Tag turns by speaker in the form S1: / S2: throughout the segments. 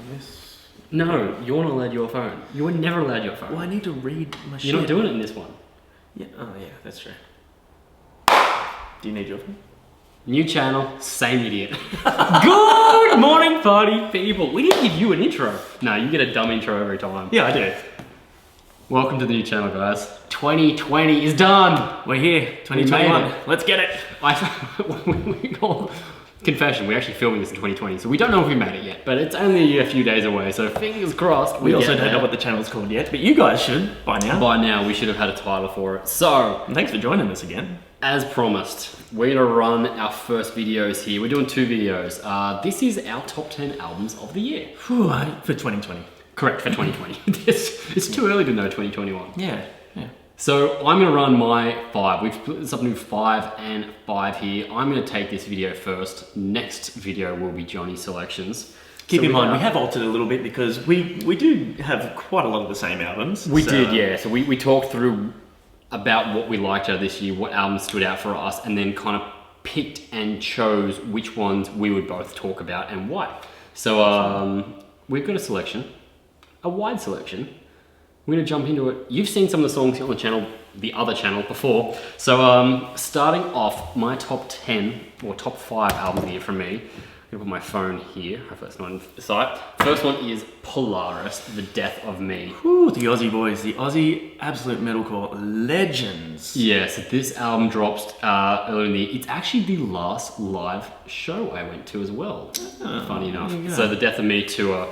S1: on this.
S2: No, you're not allowed your phone. You were never allowed your phone.
S1: Well, I need to read my shit.
S2: You're not doing it in this one.
S1: Yeah. Oh, yeah, that's true. Do you need your phone?
S2: New channel, same idiot. Good morning, party people. We didn't give you an intro. No, you get a dumb intro every time.
S1: Yeah, I do.
S2: Welcome to the new channel, guys. 2020 is done.
S1: We're here. 2021. Let's get it.
S2: Confession, we're actually filming this in 2020, so we don't know if we made it yet, but it's only a few days away, so fingers crossed.
S1: We also don't know what the channel's called yet, but you guys should by now.
S2: By now, we should have had a title for it. So,
S1: and thanks for joining us again.
S2: As promised, we're gonna run our first videos here. We're doing 2 videos. This is our top 10 albums of the year.
S1: Whew, for 2020.
S2: Correct, for 2020. It's too early to know 2021.
S1: Yeah.
S2: So I'm gonna run my 5. We've split this up into 5 and 5 here. I'm gonna take this video first. Next video will be Johnny's selections.
S1: Keep in mind, we have altered a little bit because we do have quite a lot of the same albums.
S2: We did, yeah. So we talked through about what we liked out of this year, what albums stood out for us, and then kind of picked and chose which ones we would both talk about and why. So we've got a selection, a wide selection. We're gonna jump into it. You've seen some of the songs on the channel, the other channel before. So starting off, my top 10 or top 5 albums of the year from me. I'm gonna put my phone here. Hopefully that's not on the side. First one is Polaris, The Death of Me.
S1: Whew, the Aussie boys, the Aussie absolute metalcore legends.
S2: Yeah, so this album drops earlier in the year. It's actually the last live show I went to as well. Oh, funny enough. So The Death of Me tour.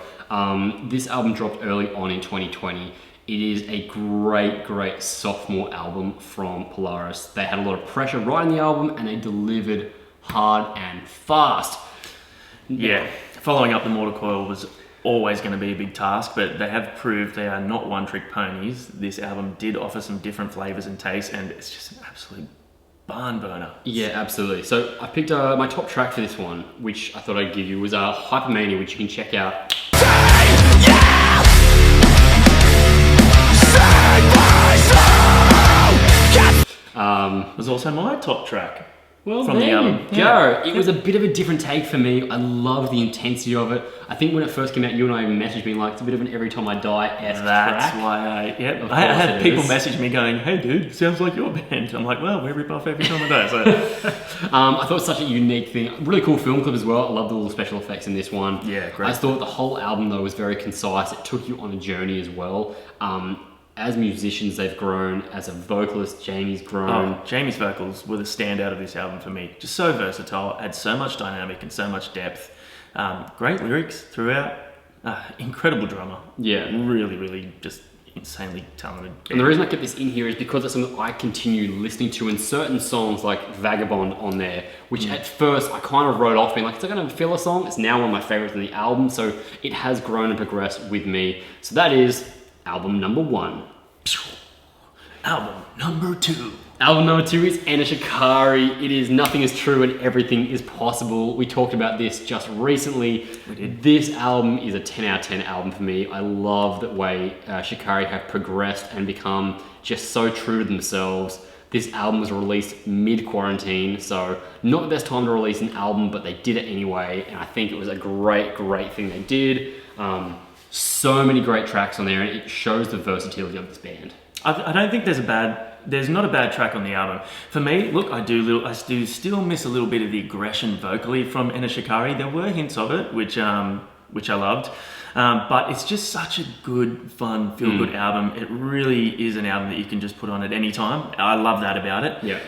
S2: This album dropped early on in 2020. It is a great sophomore album from Polaris. They had a lot of pressure writing the album and they delivered hard and fast.
S1: Yeah, following up the Mortal Coil was always going to be a big task, but they have proved they are not one-trick ponies. This album did offer some different flavors and tastes, and it's just an absolute barn burner.
S2: Yeah, absolutely. So I picked my top track for this one, which I thought I'd give you, was Hypermania, which you can check out.
S1: Was also my top track.
S2: Well,
S1: from
S2: there
S1: the album.
S2: You go. It was a bit of a different take for me. I love the intensity of it. I think when it first came out, you and I even messaged me like, it's a bit of an Every Time I Die-esque track.
S1: That's why I had people message me going, hey dude, sounds like your band. I'm like, well, we rip off Every Time I Die. So.
S2: I thought it was such a unique thing. Really cool film clip as well. I love the little special effects in this one.
S1: Yeah, great.
S2: I thought the whole album though was very concise. It took you on a journey as well. As musicians, they've grown. As a vocalist, Jamie's grown.
S1: Oh, Jamie's vocals were the standout of this album for me. Just so versatile, had so much dynamic and so much depth. Great lyrics throughout. Incredible drummer.
S2: Yeah.
S1: Really just insanely talented.
S2: And the reason I kept this in here is because it's something I continue listening to, and certain songs like Vagabond on there, which at first I kind of wrote off being like, it's not going to feel a song. It's now one of my favorites in the album, so it has grown and progressed with me. So that is album number 1.
S1: Album number 2.
S2: Album number 2 is Shikari. It is Nothing Is True and Everything Is Possible. We talked about this just recently.
S1: We did.
S2: This album is a 10 out of 10 album for me. I love the way Shikari have progressed and become just so true to themselves. This album was released mid-quarantine, so not the best time to release an album, but they did it anyway, and I think it was a great thing they did. So many great tracks on there, and it shows the versatility of this band.
S1: I don't think there's not a bad track on the album. For me, look, I do still miss a little bit of the aggression vocally from Shikari. There were hints of it, which I loved. But it's just such a good, fun, feel-good album. It really is an album that you can just put on at any time. I love that about it.
S2: Yeah.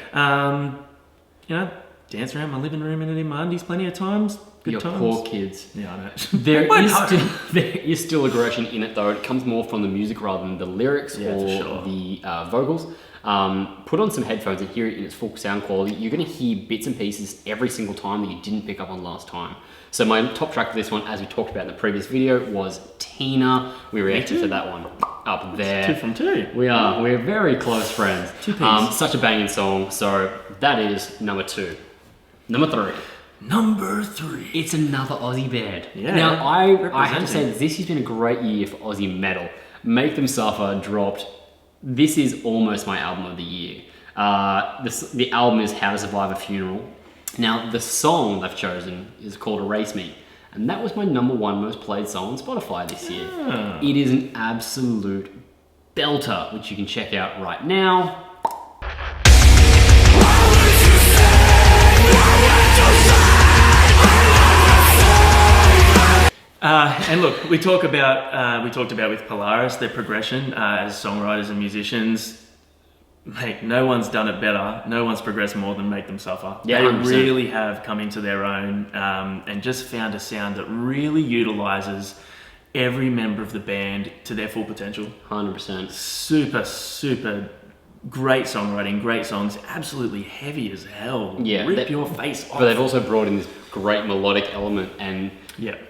S1: Dance around my living room and in my undies plenty of times. Good
S2: Your
S1: times.
S2: poor kids.
S1: Yeah, I know.
S2: There is still aggression in it though. It comes more from the music rather than the lyrics or the vocals. Put on some headphones and hear it in its full sound quality. You're going to hear bits and pieces every single time that you didn't pick up on last time. So my top track for this one, as we talked about in the previous video, was Tina. We reacted to that one up there.
S1: 2 from 2.
S2: We're very close friends.
S1: 2 pieces.
S2: Such a banging song. So that is number 2. Number 3.
S1: Number 3.
S2: It's another Aussie band.
S1: Yeah.
S2: Now, I have to say that this has been a great year for Aussie metal. Make Them Suffer dropped. This is almost my album of the year. The album is How to Survive a Funeral. Now, the song I've chosen is called Erase Me. and that was my #1 most played song on Spotify this year.
S1: Ah.
S2: It is an absolute belter, which you can check out right now.
S1: And look, we talked about with Polaris, their progression as songwriters and musicians. Mate, no one's done it better. No one's progressed more than Make Them Suffer.
S2: Yeah,
S1: they
S2: 100%.
S1: really have come into their own and just found a sound that really utilizes every member of the band to their full potential.
S2: 100%.
S1: Super great songwriting, great songs, absolutely heavy as hell.
S2: Yeah,
S1: Rip your face off.
S2: But they've also brought in this great melodic element and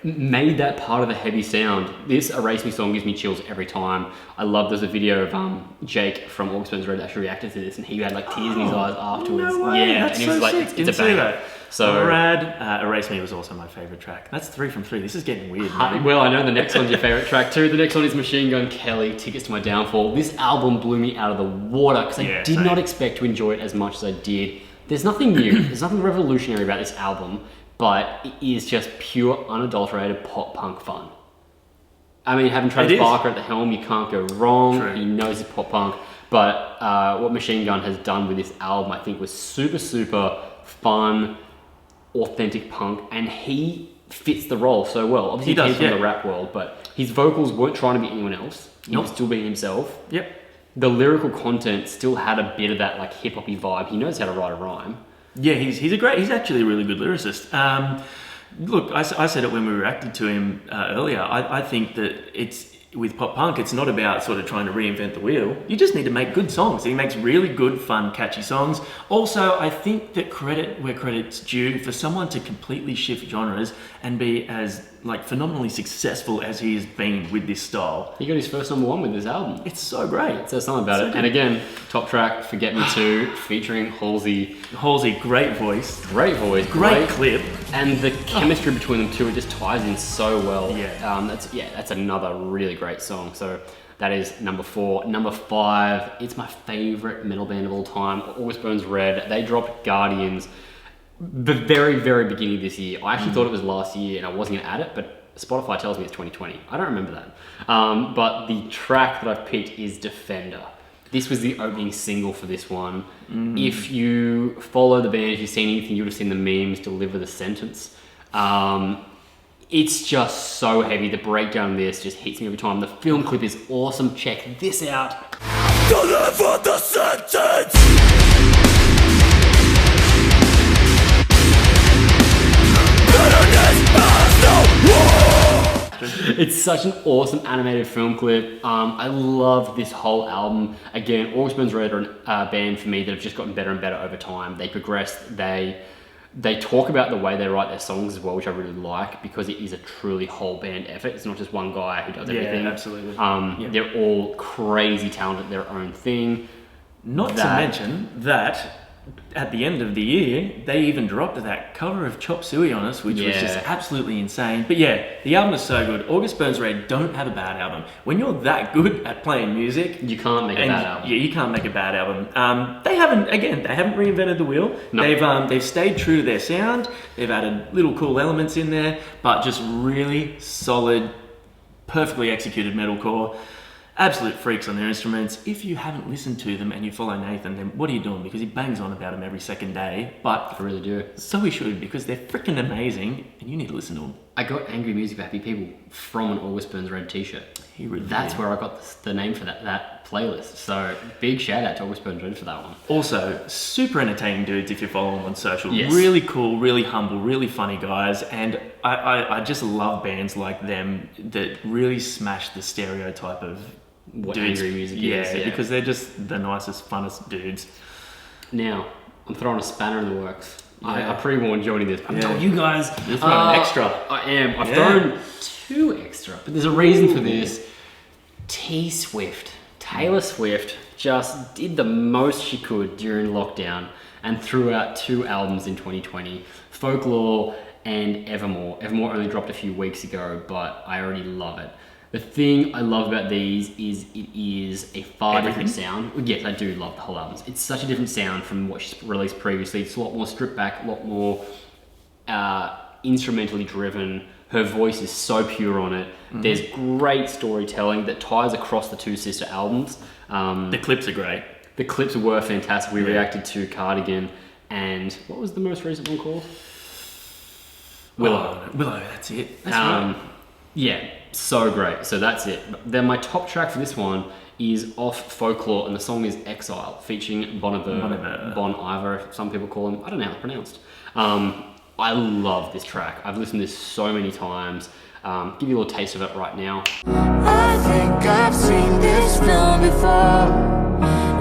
S2: made that part of the heavy sound. This Erase Me song gives me chills every time. I love there's a video of Jake from August Burns Red actually reacted to this, and he had like tears in his eyes afterwards.
S1: No way.
S2: Yeah,
S1: That's
S2: and he was
S1: so
S2: like,
S1: sick.
S2: it's
S1: Didn't
S2: a
S1: see
S2: banger.
S1: that.
S2: So
S1: rad. Erase Me was also my favorite track. That's 3 from 3. This is getting weird, man.
S2: well, I know the next one's your favorite track too. The next one is Machine Gun Kelly, Tickets to My Downfall. This album blew me out of the water because I did not expect to enjoy it as much as I did. There's nothing new. There's nothing revolutionary about this album, but it is just pure, unadulterated pop punk fun. I mean, having Travis Barker at the helm, you can't go wrong.
S1: True.
S2: He knows his pop punk. But what Machine Gun has done with this album, I think, was super fun, authentic punk, and he fits the role so well. Obviously, he came from the rap world, but his vocals weren't trying to be anyone else. He was still being himself.
S1: Yep.
S2: The lyrical content still had a bit of that like hip hoppy vibe. He knows how to write a rhyme.
S1: Yeah, he's actually a really good lyricist. Look, I said it when we reacted to him earlier. I think that it's with pop punk, it's not about sort of trying to reinvent the wheel. You just need to make good songs. He makes really good, fun, catchy songs. Also, I think that credit where credit's due for someone to completely shift genres and be as like phenomenally successful as he has been with this style.
S2: He got his first #1 with this album.
S1: It's so great.
S2: It says something about
S1: So
S2: it.
S1: good.
S2: And again, top track, Forget Me Too, featuring Halsey.
S1: Halsey, great voice.
S2: Great voice.
S1: Great clip.
S2: And the chemistry between them two, it just ties in so well.
S1: Yeah.
S2: That's another really great song. So that is #4. #5, it's my favorite metal band of all time, August Burns Red. They dropped Guardians the very beginning of this year. I actually thought it was last year and I wasn't gonna add it, but Spotify tells me it's 2020. I don't remember that. But the track that I've picked is Defender. This was the opening single for this one. If you follow the band, if you've seen anything, you would have seen the memes, Deliver the Sentence. It's just so heavy. The breakdown of this just hits me every time. The film clip is awesome. Check this out.
S3: Deliver the sentence!
S2: It's such an awesome animated film clip. I love this whole album. Again, August Burns Red are a band for me that have just gotten better and better over time. They progress. They talk about the way they write their songs as well, which I really like because it is a truly whole band effort. It's not just one guy who does everything.
S1: Yeah, absolutely.
S2: They're all crazy talented at their own thing.
S1: Not to mention that at the end of the year, they even dropped that cover of Chop Suey on us, which was just absolutely insane. But yeah, the album is so good. August Burns Red don't have a bad album. When you're that good at playing music,
S2: you can't make a bad album.
S1: Yeah, you can't make a bad album. They haven't reinvented the wheel.
S2: No.
S1: They've stayed true to their sound. They've added little cool elements in there, but just really solid, perfectly executed metalcore. Absolute freaks on their instruments. If you haven't listened to them and you follow Nathan, then what are you doing? Because he bangs on about them every second day. But
S2: I really do.
S1: so we should, because they're freaking amazing and you need to listen to them.
S2: I got Angry Music for Happy People from an August Burns Red t-shirt. That's where I got the name for that playlist. So big shout out to August Burns Red for that one.
S1: Also, super entertaining dudes if you follow them on social.
S2: Yes.
S1: Really cool, really humble, really funny guys. And I just love bands like them that really smash the stereotype of
S2: What
S1: dudes.
S2: angry music is.
S1: Yeah, because they're just the nicest, funnest dudes.
S2: Now, I'm throwing a spanner in the works.
S1: Yeah.
S2: I pre-warned Johnny this. I'm
S1: Yeah.
S2: telling you guys.
S1: You're throwing an extra.
S2: I am. I've thrown 2 extra, but there's a reason for this. Taylor Swift just did the most she could during lockdown and threw out 2 albums in 2020. Folklore and Evermore. Evermore only dropped a few weeks ago, but I already love it. The thing I love about these is it is a far different sound. Yes, I do love the whole album. It's such a different sound from what she's released previously. It's a lot more stripped back, a lot more instrumentally driven. Her voice is so pure on it. There's great storytelling that ties across the two sister albums.
S1: The clips are great.
S2: The clips were fantastic. We reacted to Cardigan, and what was the most recent one called? Willow.
S1: Willow, that's it. That's right.
S2: Yeah, so great. So that's it. Then my top track for this one is off Folklore, and the song is Exile, featuring Bon Iver, some people call him. I don't know how it's pronounced. I love this track. I've listened to this so many times. Give you a little taste of it right now.
S3: I think I've seen this film before,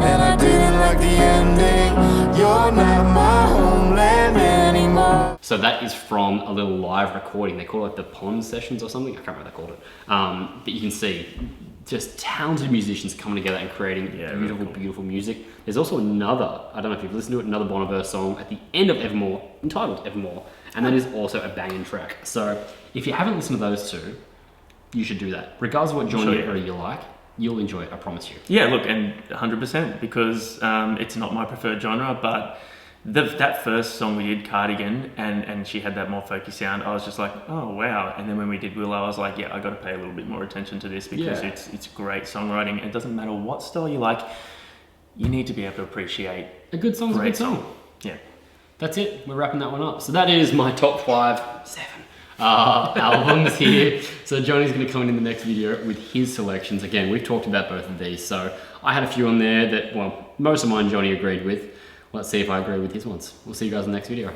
S3: and I didn't like the ending. You're not my homeland anymore.
S2: So that is from a little live recording. They call it the Pond Sessions or something. I can't remember what they called it. But you can see just talented musicians coming together and creating beautiful, beautiful music. There's also another, I don't know if you've listened to it, another Bon Iver song at the end of Evermore, entitled Evermore. And that is also a banging track. So if you haven't listened to those two, you should do that. Regardless of what genre you like, you'll enjoy it, I promise you.
S1: Yeah, look, and 100%, because it's not my preferred genre, but that first song we did, Cardigan, and she had that more folky sound, I was just like, oh wow. And then when we did Willow, I was like, yeah, I got to pay a little bit more attention to this, because it's great songwriting. It doesn't matter what style you like, you need to be able to appreciate
S2: a good song's a good song.
S1: Yeah.
S2: That's it, we're wrapping that one up. So that is my top 7 albums here. So Johnny's gonna come in the next video with his selections. Again, we've talked about both of these, so I had a few on there that, well, most of mine Johnny agreed with. Let's see if I agree with his ones. We'll see you guys in the next video.